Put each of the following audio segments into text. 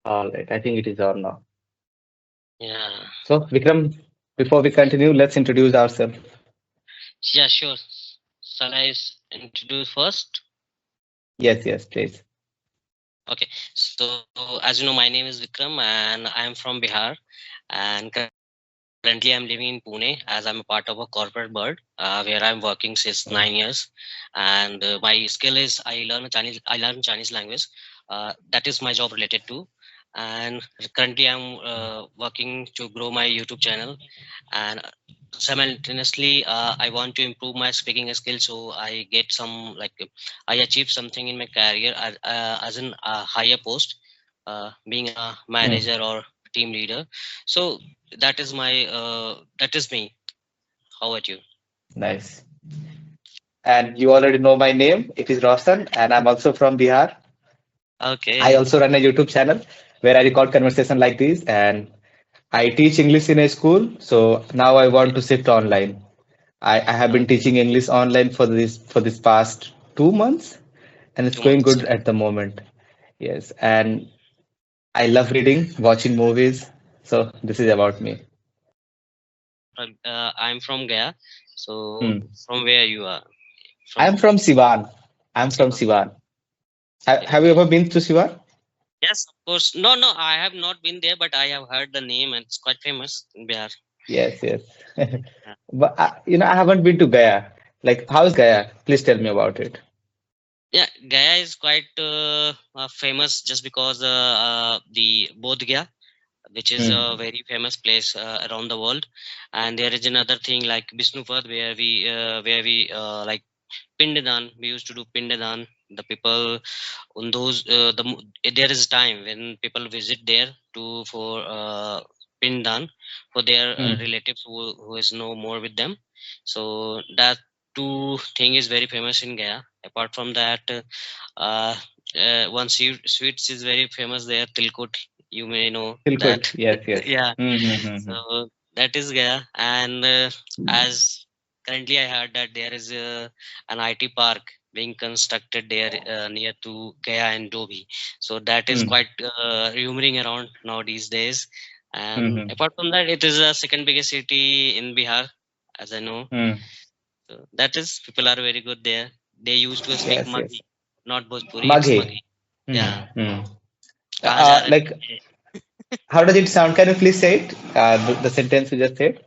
All right, I think it is on now. Yeah. So, Vikram, before we continue, let's introduce ourselves. Yeah, sure. Shall I introduce first? Yes, yes, please. Okay. So, as you know, my name is Vikram and I am from Bihar. And currently, I'm living in Pune as I'm a part of a corporate bird where I'm working since 9 years. And my skill is I learn Chinese language. That is my job related to. And currently, I'm working to grow my YouTube channel. And simultaneously, I want to improve my speaking skills so I get some like I achieve something in my career as in a higher post, being a Hmm, manager or team leader. So that is me. How about you? nice. And you already know my name. It is Roshan, and I'm also from Bihar. I Okay. also run a YouTube channel where I record conversation like this, and I teach English in a school. So now I want to shift online. I have been Okay. teaching English online for this past 2 months, and it's Two going months. good at the moment. Yes, and I love reading, watching movies. So this is about me. I'm from Gaya. So Hmm. from where you are? From I'm from Sivan. I'm from Sivan. Sivan. Okay. Have you ever been to Sivan? Yes, of course. No, no, I have not been there, but I have heard the name and it's quite famous in Bihar. Yes, yes. Yeah. But I haven't been to Gaya. Like, how's Gaya? Please tell me about it. Yeah, Gaya is quite famous just because the Bodh Gaya, which is Hmm. a very famous place around the world, and there is another thing like Bishnupad where we like Pindadan. We used to do Pindadan. The people on those there is a time when people visit there to for Pindadan for their Hmm. relatives who is no more with them. So that two thing is very famous in Gaya. Apart from that, uh, one sweets is very famous there. Tilkut, you may know Tilkut. that. Yes, yes. Yeah. Hmm, hmm, hmm, hmm. So that is Gaya, and as currently I heard that there is an IT park being constructed there near to Gaya and Dobi. So that is Hmm, quite rumoring around now these days. hmm, And hmm, apart from that, it is the second biggest city in Bihar, as I know. hmm. So that is people are very good there. They used to speak Yes, yes. Maghi, not Bhojpuri. It's Maghi. Maghi. Hmm, Yeah. hmm. कहाँ जा रहे Like, थे? how does it sound? Can you please say it? The sentence you just said.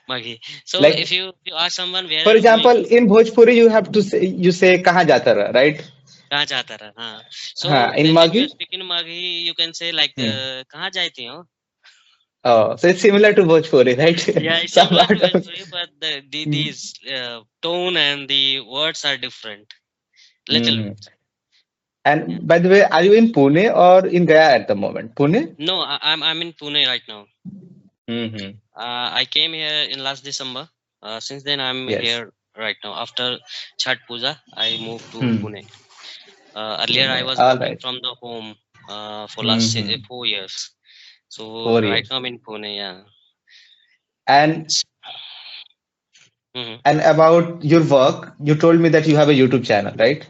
Maghi. So Like, if you ask someone where are for you going, example, in Bhojpuri, you say kahan jata raha, right? कहाँ जाता रहा? हाँ. हाँ, So in if you Maghi. speak in Maghi, you can say like Hmm. कहाँ जाते हो? Oh, so it's similar to Bhojpuri, right? Yeah, it's Some similar to part of. Bhojpuri, but the Hmm. these tone and the words are different. Little Hmm. bit. Yeah. And by the way, are you in Pune or in Gaya at the moment? Pune? No, I'm in Pune right now. Hmm. I came here in last December. Since then I'm Yes. here right now. After Chhat Puja, I moved to Hmm. Pune. Earlier I Pune. was All working right. from the home for last Hmm. 4 years. So 4 years. right now I'm in Pune. Yeah. And Hmm. and about your work, you told me that you have a YouTube channel, right?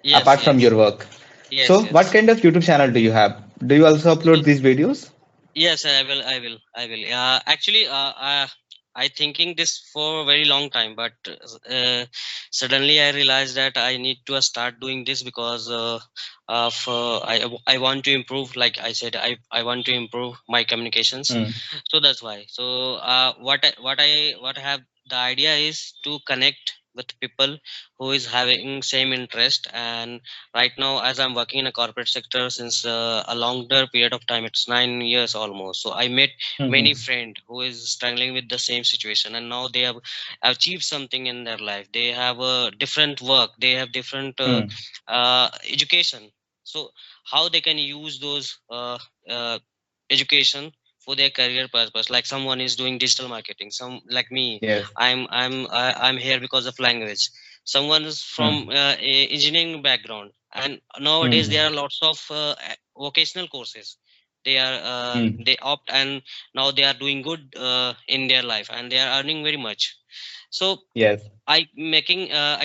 Yes, Apart from yes, your work. yes, So, what yes. kind of YouTube channel do you have? Do you also upload these videos? Yes, I will. I will. I will. Actually, I thinking this for a very long time, but suddenly I realized that I need to start doing this because I want to improve. Like I said, I want to improve my communications. Hmm. So that's why. So what I have the idea is to connect with people who is having same interest. And right now as I'm working in a corporate sector since a longer period of time, it's 9 years almost, so I met Hmm. many friends who is struggling with the same situation, and now they have achieved something in their life. They have a different work, they have different Hmm. education. So how they can use those education for their career purpose, like someone is doing digital marketing, some like me, Yes. I'm here because of language. Someone is Hmm. from engineering background, and nowadays Hmm. there are lots of vocational courses. Hmm. They opt, and now they are doing good in their life, and they are earning very much. So Yes. I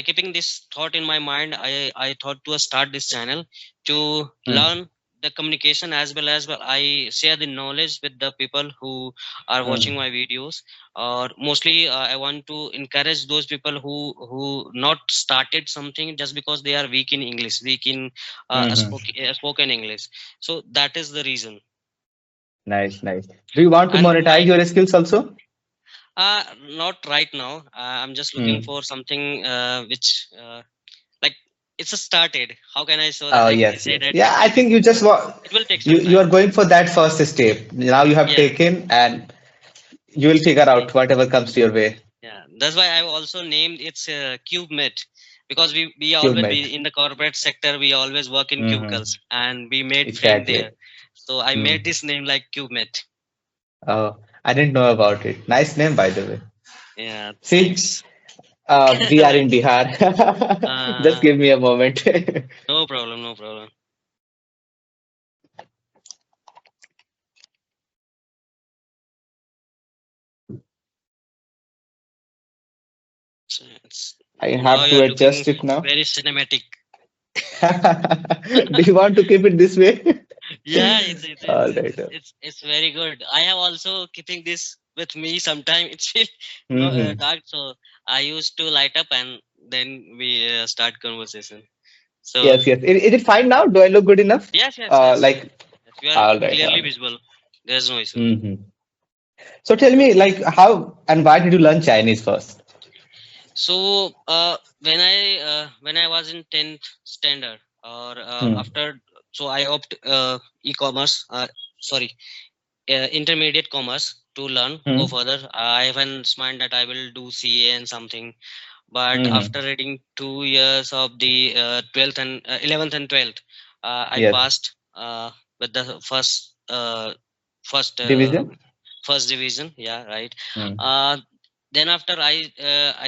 keeping this thought in my mind. I thought to start this channel to Hmm. learn the communication, as well I share the knowledge with the people who are watching my videos. Or mostly I want to encourage those people who not started something just because they are weak in English, weak in Mm-hmm. spoken English. So that is the reason. Nice, nice. Do you want to And monetize your skills also? not right now. I'm just looking Mm. for something which like it's a started. How can I Oh, yes, say yes. that Yeah, I it think you just want it will take you some you time. are going for that first step. Now you have Yeah, taken, and you will figure out whatever comes to your way. yeah. That's why I also named it's Cubemate, because we always Cubemate. be in the corporate sector. We always work in Mm-hmm. cubicles and we made friend Exactly. there. So I made Mm. this name like Cubemate. Oh, I didn't know about it. Nice name, by the way. Yeah, See, thanks. we are Like, in Bihar. Just uh, give me a moment. no problem, no problem. So it's I now have you to are looking adjust it now. very cinematic. Do you want to keep it this way? Yeah, All right. it's very good. I have also keeping this with me sometime. It's feel no Mm-hmm. dark, so I used to light up and then we start conversation. So Yes, yes. Is it fine now? Do I look good enough? yes, yes, yes, Like, yes. We are all right, all clearly right. visible. There's no issue. Mm-hmm. So tell me, like, how and why did you learn Chinese first? So when I was in 10th standard or Hmm. after, so I opt e-commerce. Sorry, intermediate commerce to learn go Hmm. further. I haven't mind that I will do CA and something, but Hmm. after reading 2 years of the 12th and 11th and 12th, I Yes. passed with the first Division? first division. Yeah, right. Hmm. uh, then after I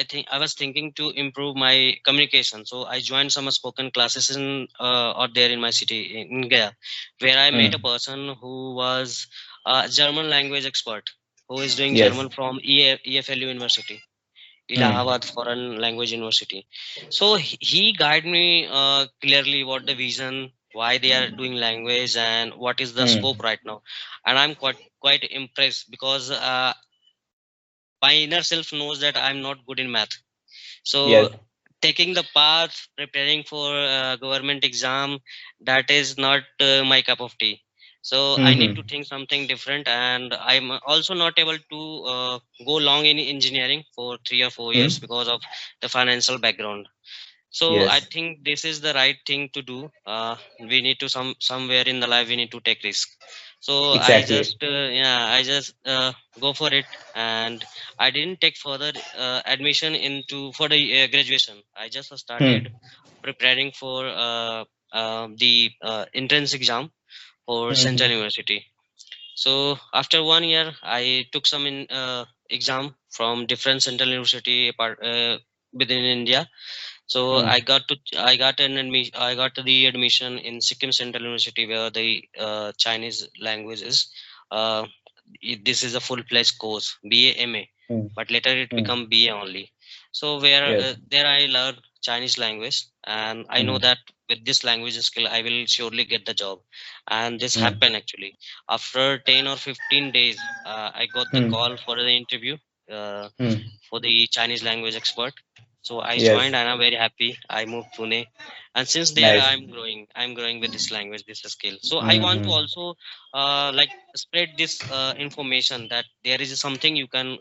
think I was thinking to improve my communication, so I joined some spoken classes in out there in my city in Gaya, where I met a Hmm. person who was a German language expert, who is doing Yes. German from EFLU University, Hmm. Allahabad Foreign Language University. So he guided me clearly what the vision, why they are doing language, and what is the Hmm. scope right now. And I'm quite impressed because my inner self knows that I'm not good in math. So Yes. taking the path, preparing for government exam, that is not my cup of tea. So I need to Hmm. think something different, and I'm also not able to go long in engineering for 3 or 4 years Hmm. because of the financial background. So I Yes. think this is the right thing to do. We need to somewhere in the life we need to take risk. So Exactly. I just go for it, and I didn't take further admission into for the graduation. I just started Hmm. preparing for the entrance exam for Central Hmm. University. So after 1 year, I took some exam from different Central University within India. So Hmm. I got the admission in Sikkim Central University, where the Chinese language is. Uh, this is a full-fledged course, BA MA, Hmm. but later it Hmm. become BA only. So where Yes. there I learned Chinese language, and I know Hmm. that with this language skill I will surely get the job. And this Hmm. happened actually. After 10 or 15 days, I got the Hmm. call for the interview uh, Hmm. for the Chinese language expert. So I Yes. joined and I'm very happy. I moved Pune, and since there Nice. I'm growing. I'm growing with this language, this skill. So I want to Hmm. also like spread this information that there is something you can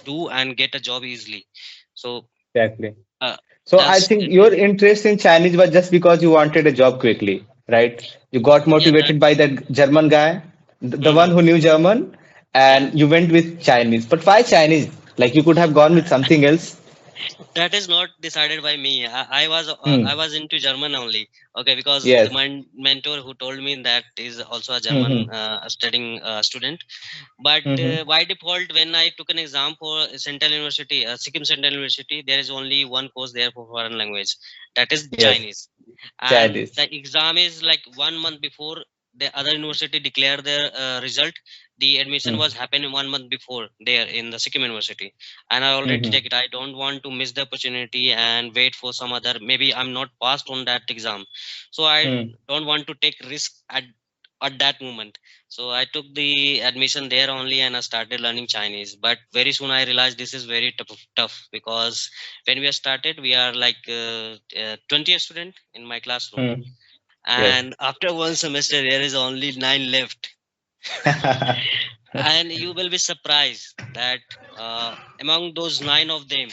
do and get a job easily. So Exactly. uh, So I that's think your interest in Chinese was just because you wanted a job quickly, right? You got yeah, motivated by that's that German guy, the one mhm, who knew German, yeah. and you went with Chinese. But why Chinese? Like you could have gone with something else. That is not decided by me. I Hmm. was into German only. Okay, because the Yes. mentor who told me that is also a Hmm. German studying student. But Hmm. by default, when I took an exam for Central University, Sikkim Central University, there is only one course there for foreign language, that is Yes. Chinese. And Chinese. the exam is like 1 month before the other university declare their result. the admission Hmm. was happening 1 month before there in the Sikkim University, and I already Hmm. take it. I don't want to miss the opportunity and wait for some other. Maybe I'm not passed on that exam, so I Hmm. don't want to take risk at that moment. So I took the admission there only, and I started learning Chinese. But very soon I realized this is very tough, because when we are started, we are like 20 student in my classroom, Hmm. Yes. and after one semester there is only 9 left. And you will be surprised that among those 9 of them,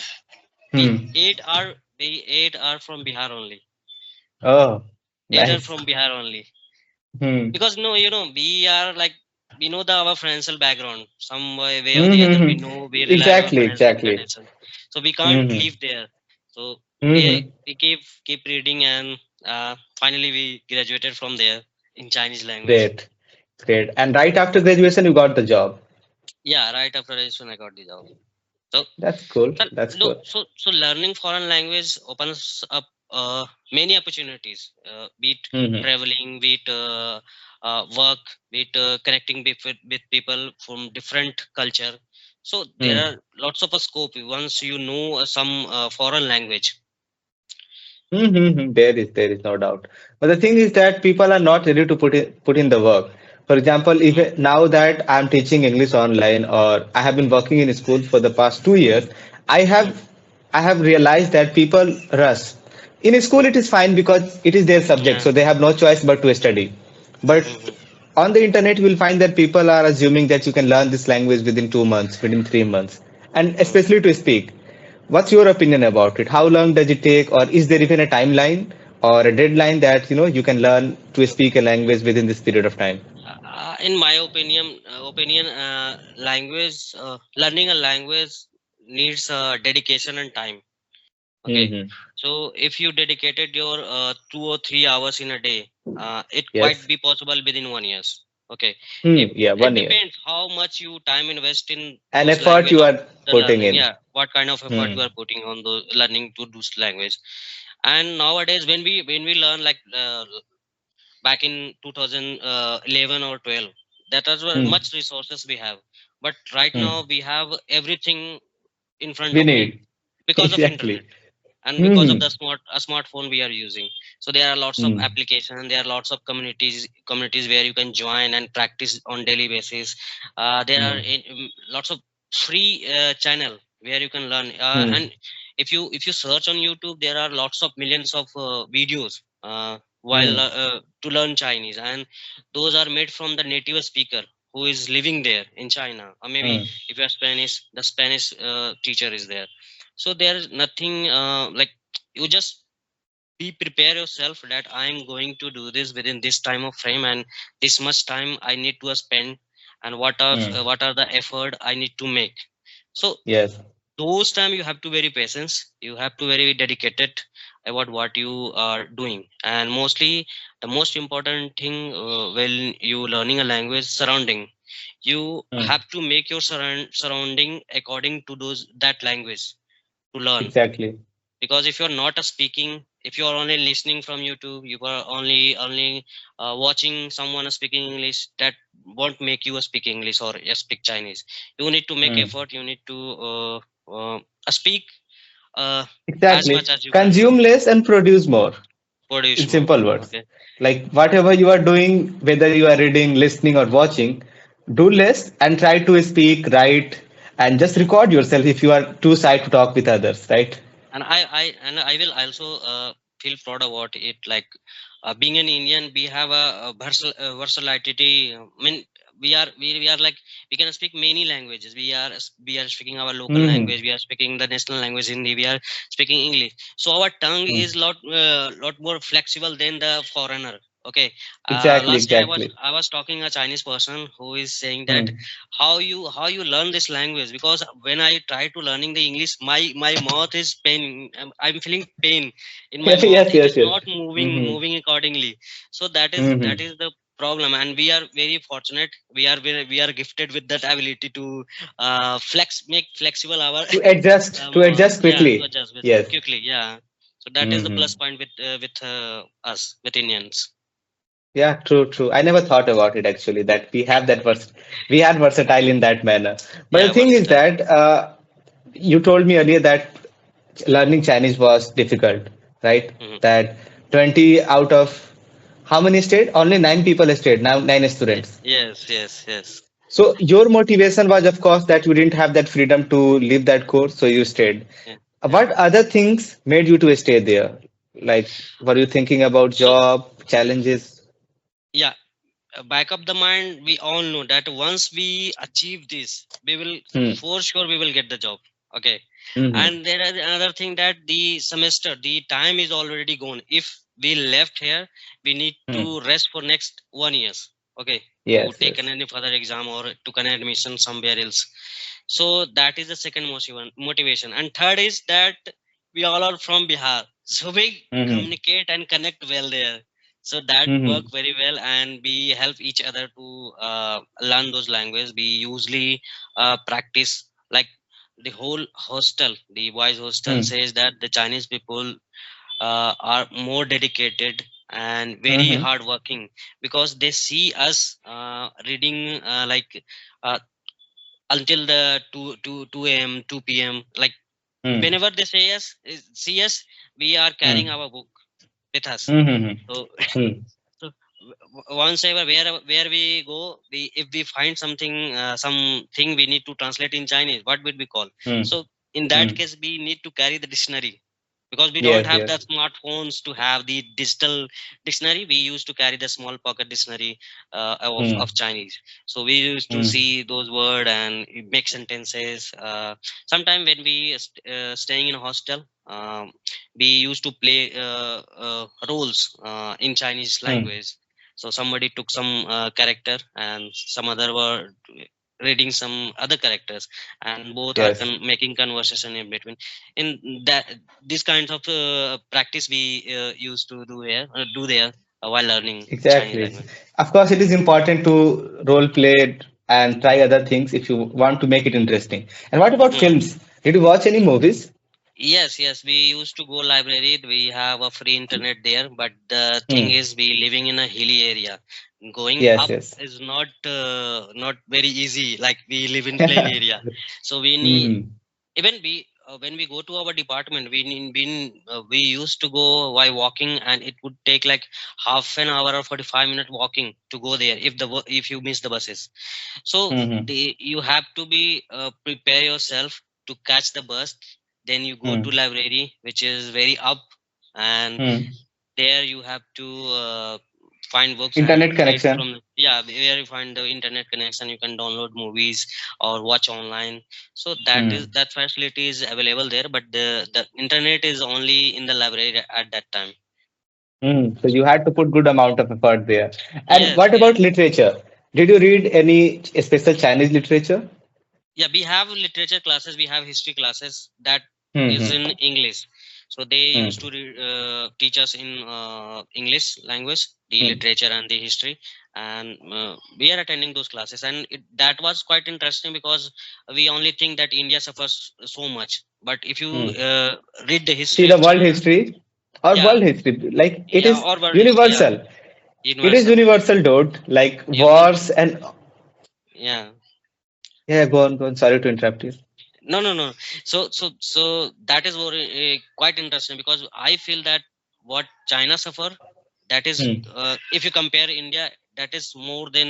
we Hmm. 8 are from Bihar only. Oh, 8 are nice. from Bihar only. Hmm. Because no, we are like, we know the our financial background. Some way or the other, we Mm-hmm. know we rely on our Exactly, financial exactly. independence. So we can't Mm-hmm. leave there. So we Mm-hmm. we keep reading, and finally we graduated from there in Chinese language. Great, great. And right after graduation, you got the job. Yeah, right after registration, I got the job. So That's cool. So, That's no, cool. so learning foreign language opens up many opportunities, be it Mm-hmm. traveling, be it work, be it connecting with people from different culture. So there are Mm. lots of a scope once you know some foreign language. Mm-hmm. There is no doubt. But the thing is that people are not ready to put in the work. For example, if Mm, now that I'm teaching English online or I have been working in school for the past 2 years, I have mm, I have realized that people rush. In school, it is fine because it is their subject, yeah. so they have no choice but to study. But Hmm. on the internet, you will find that people are assuming that you can learn this language within 2 months, within 3 months, and Hmm. especially to speak. What's your opinion about it? How long does it take, or is there even a timeline or a deadline that you can learn to speak a language within this period of time? In my language learning a language needs dedication and time. Okay, Mm-hmm. so if you dedicated your 2 or 3 hours in a day, it quite Yes. be possible within 1 years. Okay, Hmm. if Yeah. it 1 year. depends how much you time invest in An those effort language you of are the putting learning. in. Yeah, what kind of effort Hmm. you are putting on the learning to those language. And nowadays, when we learn like back in 2011 or 12, that was Hmm. much resources we have, but right Hmm. now we have everything in front We of me need. because of internet Exactly. and because of Hmm. the smartphone we are using. So there are lots of Hmm. applications, there are lots of communities where you can join and practice on daily basis. There are Hmm. lots of free channel where you can learn, Hmm. and if you search on YouTube, there are lots of millions of videos while Hmm. to learn Chinese, and those are made from the native speaker who is living there in China, or maybe Hmm. if you are Spanish, the Spanish teacher is there. So there is nothing like, you just be prepare yourself that I am going to do this within this time of frame, and this much time I need to spend, and Hmm. what are the effort I need to make. So Yes. those time you have to very patience, you have to very dedicated about what you are doing. And mostly the most important thing when you learning a language, surrounding, you Hmm. have to make your surrounding according to those that language to learn. Exactly. Because if you're not a speaking, if you are only listening from YouTube, you are only watching someone speaking English, that won't make you speak English or speak Chinese. You need to make Hmm. effort, you need to speak uh, as Exactly. much as you can Consume less and produce more. produce In more. simple words, Okay. like whatever you are doing, whether you are reading, listening, or watching, do less and try to speak, write, and just record yourself if you are too shy to talk with others, right? And I will also feel proud about it, like being an Indian, we have a versatility. I mean, we are like, we can speak many languages. We are speaking our local Hmm. language, we are speaking the national language Hindi, we are speaking English. So our tongue is lot more flexible than the foreigner. Okay. Exactly, Last day exactly. I was talking a Chinese person who is saying that Hmm. how you learn this language, because when I try to learning the English, my mouth is pain. I'm feeling pain in my mouth, Yes, it yes, is yes. not moving Hmm. moving accordingly. So that is Hmm. that is the problem, and we are very fortunate, we are gifted with that ability to make flexible our To adjust yeah, to quickly. adjust with Yes. quickly. Yeah, so that is the Hmm. plus point with us, with Indians. Yeah, true, true. I never thought about it actually, that we had versatile in that manner. But the Yeah, thing is versatile. that you told me earlier that learning Chinese was difficult, right? Hmm. That 20 out of how many stayed? Only nine people stayed, now nine students. Yes, yes, yes. So your motivation was, of course, that you didn't have that freedom to leave that course, so you stayed. Yeah, yeah. What other things made you to stay there? Like, were you thinking about So job, challenges? yeah, back of the mind, we all know that once we achieve this, we will Hmm. for sure we will get the job. Okay, Mm-hmm. and there is another thing that the semester, the time is already gone. If we left here, we need Hmm. to rest for next 1 years. Okay, to Yes, take yes. any further exam or to get admission somewhere else. So that is the second motivation, and third is that we all are from Bihar, so we Mm-hmm. communicate and connect well there. So that work Mm-hmm. very well, and we help each other to learn those languages. We usually practice, like the whole hostel, the boys hostel Hmm. says that the Chinese people are more dedicated and very Mm-hmm. hardworking, because they see us reading uh, until the 2 a.m 2 p.m, like Hmm. whenever they say yes see us, we are carrying Hmm. our book with us. Mm-hmm. So Hmm. so once ever where we go, we if we find something, something we need to translate in Chinese, what would we call? Hmm. So in that Hmm. case we need to carry the dictionary, because we don't Yes, have the yes. smartphones to have the digital dictionary. We used to carry the small pocket dictionary Hmm. of Chinese. So we used to Hmm. see those words and make sentences. Sometime when we staying in a hostel, we used to play roles in Chinese Hmm. language. So somebody took some character and some other were reading some other characters, and both are Yes. making conversation in between. In that, these kinds of practice we used to do there while learning Chinese Exactly. language. Of course, it is important to role play and try other things if you want to make it interesting. And what about Hmm. films? Did you watch any movies? Yes, yes, we used to go library. We have a free internet there, but the thing Hmm. is, we living in a hilly area. Going Yes, up yes. is not very easy. Like we live in plain area, so we need, Mm-hmm. even we when we go to our department, we used to go while walking, and it would take like half an hour or 45 minute walking to go there if if you miss the buses. So Mm-hmm. you have to be prepare yourself to catch the bus. Then you go to Hmm. library, which is very up, and Hmm. there you have to find books and Internet read connection. from, yeah, where you find the internet connection. You can download movies or watch online. So Hmm. that facility is available there, but the internet is only in the library at that time. Hmm. So you had to put good amount of effort there. And Yes, what yes. about literature? Did you read any special Chinese literature? Yeah, we have literature classes, we have history classes that is Hmm. in English. So they Hmm. used to teach us in English language, the Hmm. literature and the history. And we are attending those classes, and that was quite interesting, because we only think that India suffers so much, but if you Hmm. read the See history the of world China. history or Yeah, world history, like it yeah, is or world history, yeah, universal. It is universal. universal, dude. Like Universal. wars and Yeah. yeah, go on, go on. Sorry to interrupt you. No, no, no. So that is very, quite interesting, because I feel that what China suffer, that is, Hmm. if you compare India, that is more than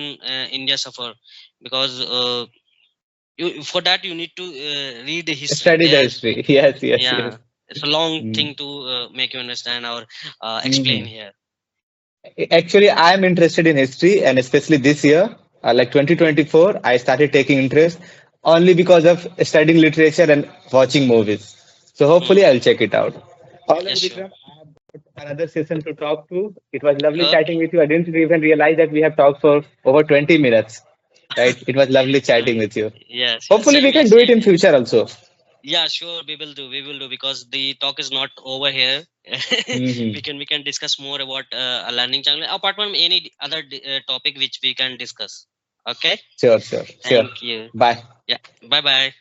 India suffer, because for that you need to read the history Study the there. history. Yes, yes, Yeah, yes. it's a long Hmm. thing to make you understand or explain Hmm. here. Actually, I am interested in history, and especially this year, like 2024, I started taking interest only because of studying literature and watching movies. So hopefully, Hmm. I'll check it out. All right, Yes, sure. Vikram, I have got another session to talk to. It was lovely chatting Okay. with you. I didn't even realize that we have talked for over 20 minutes. Right? It was lovely Uh, chatting with you. yes, yes, Hopefully, we same here, can do it same in here. future also. Yeah, sure, we will do. We will do, because the talk is not over here. Hmm. We can discuss more about a learning channel apart from any other topic which we can discuss. Okay. Sure, sure, sure. Thank you. Bye. Yeah. Bye bye.